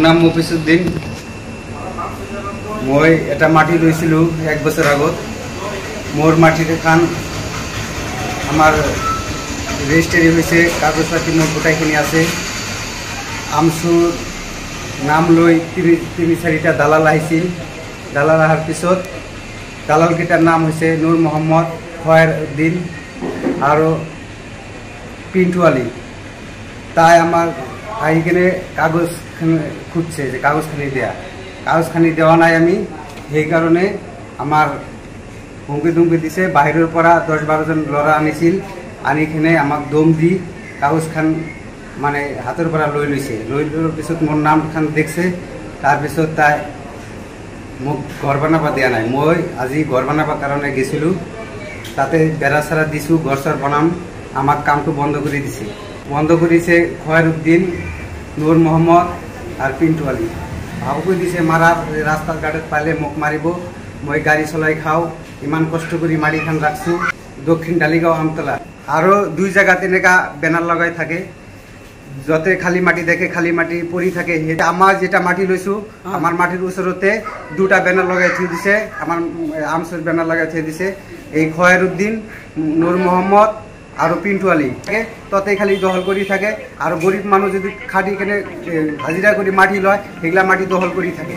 নাম মফিজউদ্দিন। মই এটা মাটি লৈছিলোঁ 1 বছৰ আগত। মোৰ মাটিৰ খান আমাৰ ৰেজিষ্ট্ৰি হৈছে, কাগজ পাতি মোৰ গোটাইখিনি আছে। আমচুৰ নাম লৈ তিনি চাৰিটা দালাল আহিছিল। দালাল অহাৰ পিছত দালালকেইটাৰ নাম হৈছে নুৰ মহম্মদ, খয়াৰ উদ্দিন আৰু পিন্টু আলী। তাই আমাৰ আহি কিনে কাগজ খুঁজছে যে কাগজখানি দিয়া, কাগজখানি দেওয়া নাই আমি। সেইকাৰণে আমাৰ হুমকি ধুমকি দিছে। বাহিৰৰ পৰা 10-12 জন ল'ৰা আনিছিল, আনি কিনে আমাক দম দি কাগজখান মানে হাতৰ পৰা লৈ লৈছে। লৈ লোৱাৰ পিছত মোৰ নামখান দেখছে। তাৰপিছত তাই মোক ঘৰ বনাব দিয়া নাই। মই আজি ঘৰ বনাবৰ কাৰণে গেছিলোঁ, তাতে বেৰা চেৰা দিছোঁ, ঘৰ চৰ বনাম। আমাক কামটো বন্ধ কৰি দিছে। বন্ধ কৰিছে খয়ার উদ্দিন, নুর মোহাম্মদ আর পিন্টু আলী। ভাবুকৈ দিছে মারার, রাস্তার ঘাটত পালে মোক মারিব। মই গাড়ি চলাই খাও, ইমান কষ্ট করে মাটিখান রাখছো দক্ষিণ ডালিগাঁও আমতলা। আৰু 2 জায়গা তেনেকা বেনাৰ লগাই থাকে, যতে খালি মাটি দেখে খালি মাটি পৰি থাকে। আমাৰ যেটা মাটি লৈছো, আমাৰ মাটিৰ ওচৰতে 2টা বেনাৰ লগাই থৈ দিছে, আমাৰ আমচুৰ বেনাৰ লগাই থৈ দিছে। এই খয়াৰ উদ্দিন, নুৰ মোহাম্মদ আৰু পিন্টু আলী তাতে খালি দখল কৰি থাকে। আৰু গৰিব মানুষ যদি খাটি কেনে হাজিৰা কৰে মাটি লয়, সেগুলা মাটি দখল কৰে থাকে।